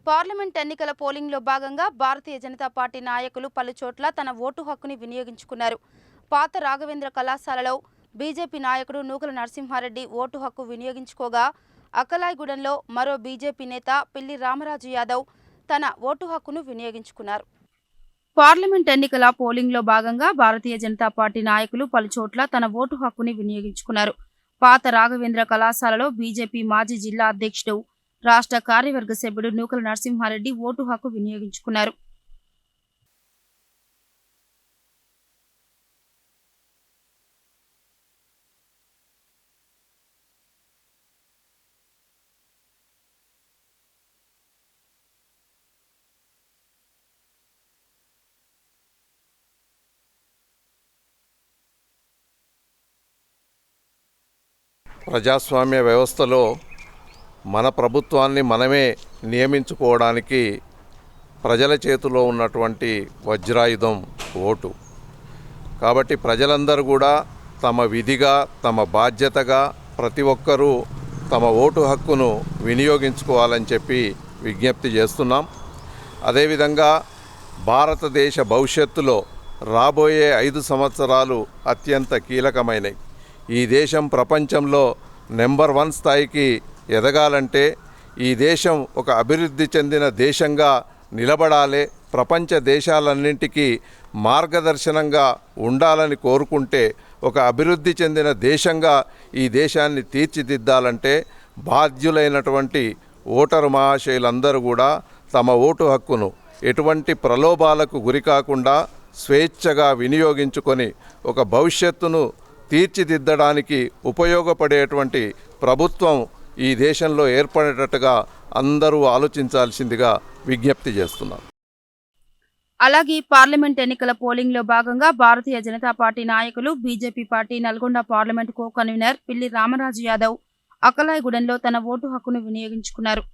Parliament ఎన్నికల పోలింగ్లో భాగంగా Bharatiya Janata party నాయకులు పలుచోట్ల తన ఓటు హక్కుని వినియోగించుకున్నారు. పాత రాఘవేంద్ర కళాశాలలో బీజేపీ నాయకుడు నూకల నరసింహారెడ్డి ఓటు హక్కు వినియోగించుకోగా, అక్కలాయగూడెంలో మరో బీజేపీ నేత పిల్లి రామరాజు యాదవ్ తన ఓటు హక్కును వినియోగించుకున్నారు. పార్లమెంట్ ఎన్నికల పోలింగ్లో భాగంగా భారతీయ జనతా పార్టీ నాయకులు పలుచోట్ల తన ఓటు హక్కుని వినియోగించుకున్నారు. పాత రాఘవేంద్ర కళాశాలలో బీజేపీ మాజీ జిల్లా అధ్యక్షుడు, రాష్ట్ర కార్యవర్గ సభ్యుడు నూకల నరసింహారెడ్డి ఓటు హక్కు వినియోగించుకున్నారు. ప్రజాస్వామ్య వ్యవస్థలో మన ప్రభుత్వాన్ని మనమే నియమించుకోవడానికి ప్రజల చేతిలో ఉన్నటువంటి వజ్రాయుధం ఓటు. కాబట్టి ప్రజలందరూ కూడా తమ విధిగా, తమ బాధ్యతగా ప్రతి ఒక్కరూ తమ ఓటు హక్కును వినియోగించుకోవాలని చెప్పి విజ్ఞప్తి చేస్తున్నాం. అదేవిధంగా భారతదేశ భవిష్యత్తులో రాబోయే 5 సంవత్సరాలు అత్యంత కీలకమైనవి. ఈ దేశం ప్రపంచంలో నెంబర్ 1 స్థాయికి ఎదగాలంటే, ఈ దేశం ఒక అభివృద్ధి చెందిన దేశంగా నిలబడాలి, ప్రపంచ దేశాలన్నింటికీ మార్గదర్శనంగా ఉండాలని కోరుకుంటే, ఒక అభివృద్ధి చెందిన దేశంగా ఈ దేశాన్ని తీర్చిదిద్దాలంటే బాధ్యులైనటువంటి ఓటరు మహాశయులందరూ కూడా తమ ఓటు హక్కును ఎటువంటి ప్రలోభాలకు గురికాకుండా స్వేచ్ఛగా వినియోగించుకొని ఒక భవిష్యత్తును తీర్చిదిద్దడానికి ఉపయోగపడేటువంటి ప్రభుత్వం ఈ దేశంలో ఏర్పడేటట్టుగా అందరూ ఆలోచించాల్సిందిగా విజ్ఞప్తి చేస్తున్నారు. అలాగే పార్లమెంట్ ఎన్నికల పోలింగ్లో భాగంగా భారతీయ జనతా పార్టీ నాయకులు, BJP party Nalgonda parliament co convener పిల్లి రామరాజు యాదవ్ అక్కలాయగూడెంలో తన ఓటు హక్కును వినియోగించుకున్నారు.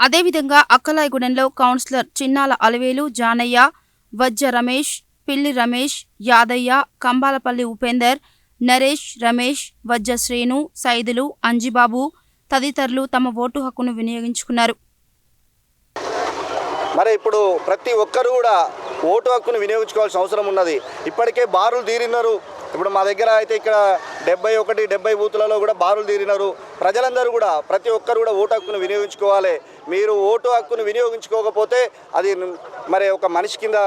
అదేవిధంగా అక్కలాయగూడెంలో కౌన్సిలర్ చిన్నాల అలవేలు, జానయ్య, వజ్జ రమేష్, పిల్లి రమేష్, యాదయ్య, కంబాలపల్లి ఉపేందర్, నరేష్, రమేష్, వజ్జ శ్రేణు, సైదులు, అంజిబాబు తదితరులు తమ ఓటు హక్కును వినియోగించుకున్నారు. మరి ఇప్పుడు ప్రతి ఒక్కరు కూడా ఓటు హక్కును వినియోగించుకోవాల్సిన అవసరం ఉన్నది. ఇప్పటికే బారులు తీరినారు. ఇప్పుడు మా దగ్గర అయితే ఇక్కడ 71-70 బూతులలో కూడా బారులు తీరినారు. ప్రజలందరూ కూడా ప్రతి ఒక్కరు కూడా ఓటు హక్కును వినియోగించుకోవాలి. మీరు ఓటు హక్కును వినియోగించుకోకపోతే అది మరి ఒక మనిషి కింద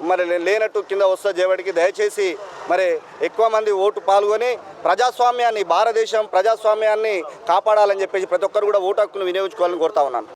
మరి లేనట్టు కింద వస్తుంది. జేవడికి దయచేసి మరి ఎక్కువ మంది ఓటు పాల్గొని ప్రజాస్వామ్యాన్ని, భారతదేశం ప్రజాస్వామ్యాన్ని కాపాడాలని చెప్పేసి ప్రతి ఒక్కరు కూడా ఓటు హక్కును వినియోగించుకోవాలని కోరుతా ఉన్నాను.